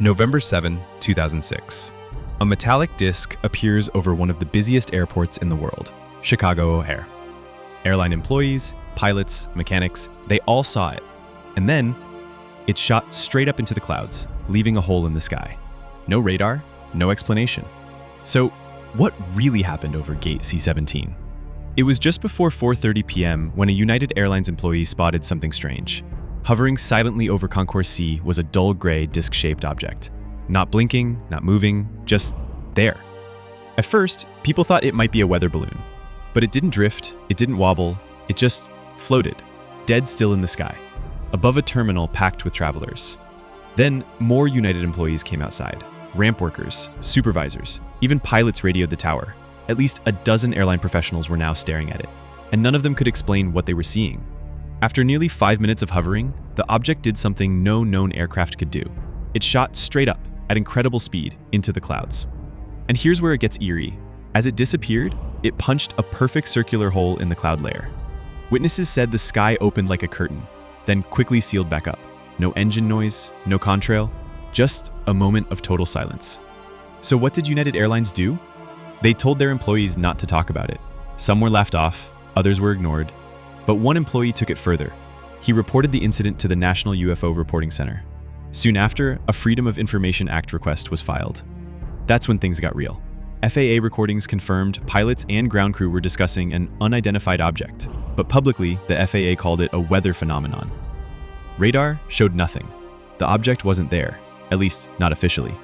November 7, 2006. A metallic disc appears over one of the busiest airports in the world, Chicago O'Hare. Airline employees, pilots, mechanics, they all saw it. And then, it shot straight up into the clouds, leaving a hole in the sky. No radar, no explanation. So, what really happened over Gate C17? It was just before 4:30 p.m. when a United Airlines employee spotted something strange. Hovering silently over Concourse C was a dull gray disc-shaped object. Not blinking, not moving, just there. At first, people thought it might be a weather balloon. But it didn't drift, it didn't wobble, it just floated, dead still in the sky, above a terminal packed with travelers. Then, more United employees came outside. Ramp workers, supervisors, even pilots radioed the tower. At least a dozen airline professionals were now staring at it, and none of them could explain what they were seeing. After nearly 5 minutes of hovering, the object did something no known aircraft could do. It shot straight up, at incredible speed, into the clouds. And here's where it gets eerie. As it disappeared, it punched a perfect circular hole in the cloud layer. Witnesses said the sky opened like a curtain, then quickly sealed back up. No engine noise, no contrail, just a moment of total silence. So what did United Airlines do? They told their employees not to talk about it. Some were laughed off, others were ignored. But one employee took it further. He reported the incident to the National UFO Reporting Center. Soon after, a Freedom of Information Act request was filed. That's when things got real. FAA recordings confirmed pilots and ground crew were discussing an unidentified object, but publicly, the FAA called it a weather phenomenon. Radar showed nothing. The object wasn't there, at least not officially.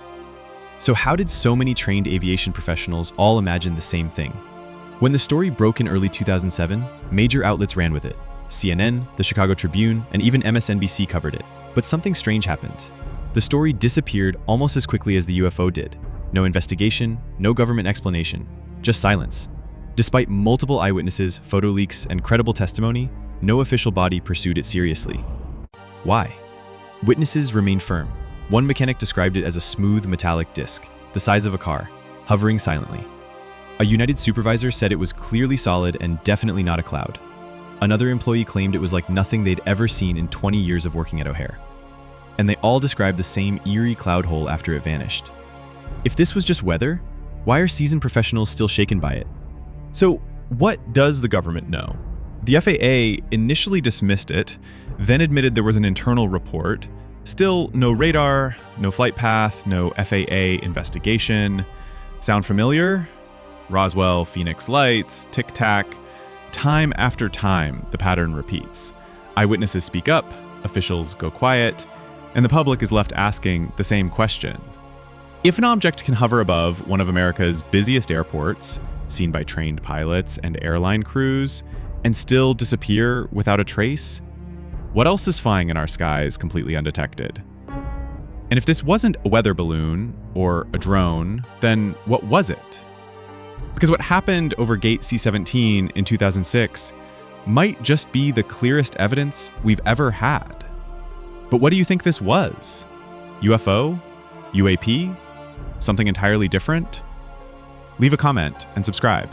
So how did so many trained aviation professionals all imagine the same thing? When the story broke in early 2007, major outlets ran with it. CNN, the Chicago Tribune, and even MSNBC covered it. But something strange happened. The story disappeared almost as quickly as the UFO did. No investigation, no government explanation, just silence. Despite multiple eyewitnesses, photo leaks, and credible testimony, no official body pursued it seriously. Why? Witnesses remained firm. One mechanic described it as a smooth metallic disc, the size of a car, hovering silently. A United supervisor said it was clearly solid and definitely not a cloud. Another employee claimed it was like nothing they'd ever seen in 20 years of working at O'Hare. And they all described the same eerie cloud hole after it vanished. If this was just weather, why are seasoned professionals still shaken by it? So, what does the government know? The FAA initially dismissed it, then admitted there was an internal report. Still, no radar, no flight path, no FAA investigation. Sound familiar? Roswell, Phoenix Lights, Tic Tac. Time after time, the pattern repeats. Eyewitnesses speak up, officials go quiet, and the public is left asking the same question. If an object can hover above one of America's busiest airports, seen by trained pilots and airline crews, and still disappear without a trace, what else is flying in our skies completely undetected? And if this wasn't a weather balloon or a drone, then what was it? Because what happened over Gate C17 in 2006 might just be the clearest evidence we've ever had. But what do you think this was? UFO? UAP? Something entirely different? Leave a comment and subscribe.